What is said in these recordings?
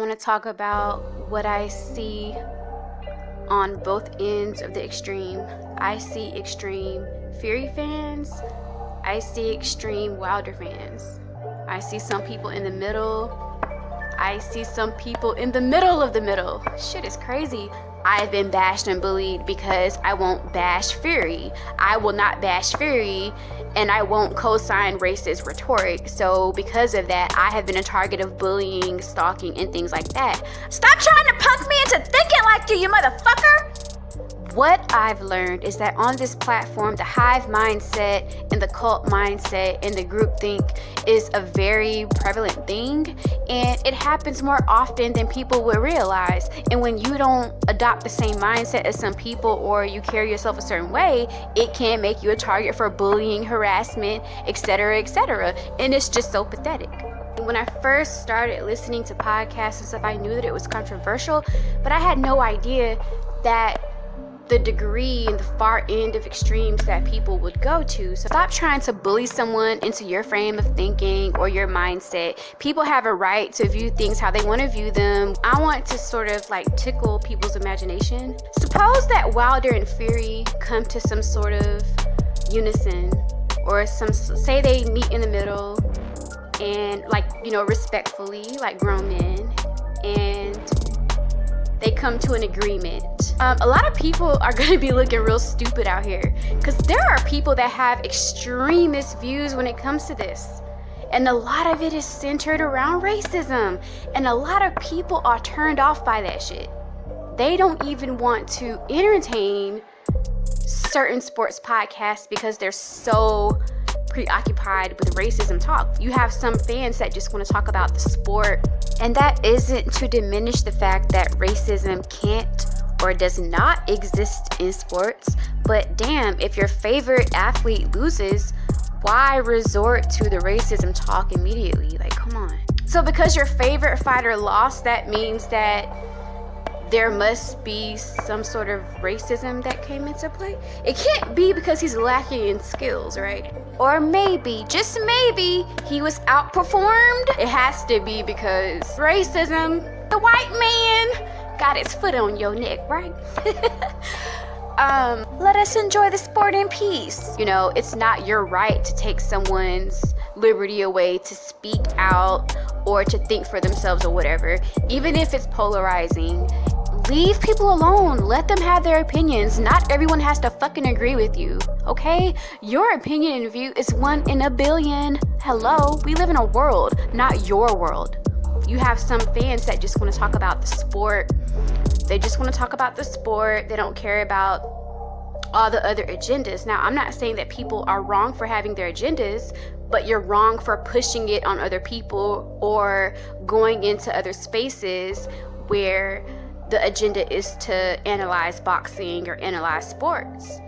want to talk about what I see on both ends of the extreme. I see extreme Fury fans. I see extreme Wilder fans. I see some people in the middle. I see some people in the middle of the middle. Shit is crazy. I've been bashed and bullied because I won't bash Fury. I will not bash Fury, and I won't co-sign racist rhetoric. So because of that, I have been a target of bullying, stalking, and things like that. Stop trying to punk me into thinking like you motherfucker! What I've learned is that on this platform, the hive mindset and the cult mindset and the groupthink is a very prevalent thing, and it happens more often than people would realize. And when you don't adopt the same mindset as some people, or you carry yourself a certain way, it can make you a target for bullying, harassment, etc., etc. And it's just so pathetic. When I first started listening to podcasts and stuff, I knew that it was controversial, but I had no idea that the degree and the far end of extremes that people would go to. So stop trying to bully someone into your frame of thinking or your mindset. People have a right to view things how they want to view them. I want to sort of like tickle people's imagination. Suppose that Wilder and Fury come to some sort of unison, or say they meet in the middle and respectfully, like grown men, and they come to an agreement. A lot of people are going to be looking real stupid out here, because there are people that have extremist views when it comes to this, and a lot of it is centered around racism, and a lot of people are turned off by that shit. They don't even want to entertain certain sports podcasts because they're so preoccupied with racism talk. You have some fans that just want to talk about the sport, and that isn't to diminish the fact that racism can't or does not exist in sports, but damn, if your favorite athlete loses, why resort to the racism talk immediately? Like, come on. So because your favorite fighter lost, that means that there must be some sort of racism that came into play? It can't be because he's lacking in skills, right? Or maybe, just maybe, he was outperformed. It has to be because racism, the white man got his foot on your neck, right? Let us enjoy the sport in peace. You know, it's not your right to take someone's liberty away to speak out or to think for themselves or whatever, even if it's polarizing. Leave people alone. Let them have their opinions. Not everyone has to fucking agree with you, okay? Your opinion and view is 1 in a billion. Hello, we live in a world, not your world. You have some fans that just want to talk about the sport. They just want to talk about the sport. They don't care about all the other agendas. Now, I'm not saying that people are wrong for having their agendas, but you're wrong for pushing it on other people or going into other spaces where the agenda is to analyze boxing or analyze sports.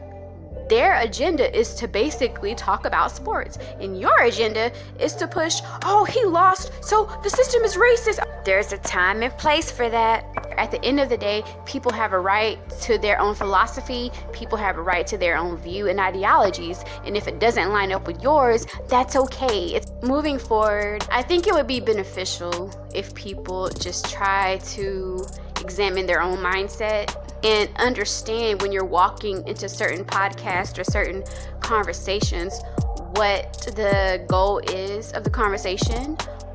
Their agenda is to basically talk about sports, and your agenda is to push, oh, he lost, so the system is racist. There's a time and place for that. At the end of the day, people have a right to their own philosophy. People have a right to their own view and ideologies, and if it doesn't line up with yours, that's okay. It's moving forward. I think it would be beneficial if people just try to examine their own mindset and understand when you're walking into certain podcasts or certain conversations what the goal is of the conversation,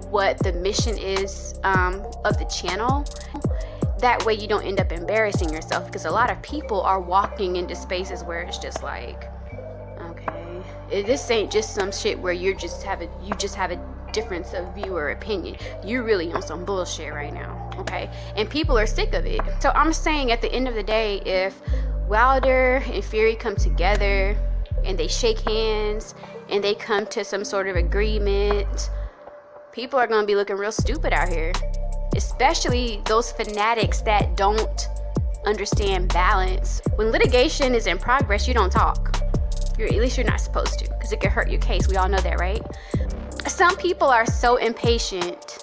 what the mission is of the channel. That way you don't end up embarrassing yourself, because a lot of people are walking into spaces where it's just like, okay, this ain't just some shit where you just have a difference of view or opinion. You're really on some bullshit right now, okay? And people are sick of it. So I'm saying at the end of the day, if Wilder and Fury come together and they shake hands and they come to some sort of agreement, people are gonna be looking real stupid out here, especially those fanatics that don't understand balance. When litigation is in progress, you don't talk. At least you're not supposed to, because it could hurt your case. We all know that, right? Some people are so impatient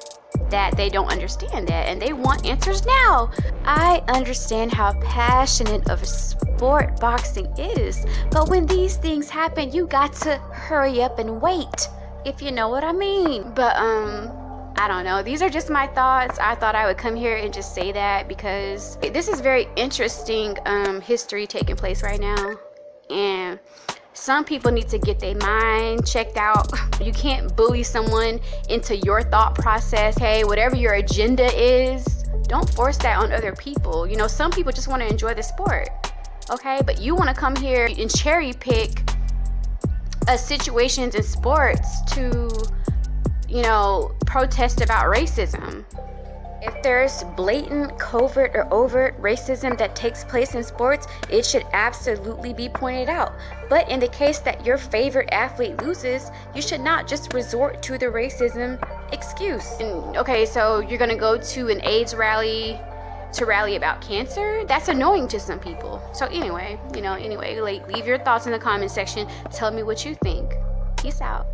that they don't understand that, and they want answers now. I understand how passionate of a sport boxing is, but when these things happen, you got to hurry up and wait, if you know what I mean. But I don't know. These are just my thoughts. I thought I would come here and just say that because this is very interesting history taking place right now. And some people need to get their mind checked out. You can't bully someone into your thought process. Hey, whatever your agenda is, don't force that on other people. You know, some people just want to enjoy the sport. Okay, but you want to come here and cherry pick situations in sports to, you know, protest about racism. If there's blatant, covert, or overt racism that takes place in sports, it should absolutely be pointed out. But in the case that your favorite athlete loses, you should not just resort to the racism excuse. And, okay, so you're gonna go to an AIDS rally to rally about cancer? That's annoying to some people. So anyway, like, leave your thoughts in the comment section. Tell me what you think. Peace out.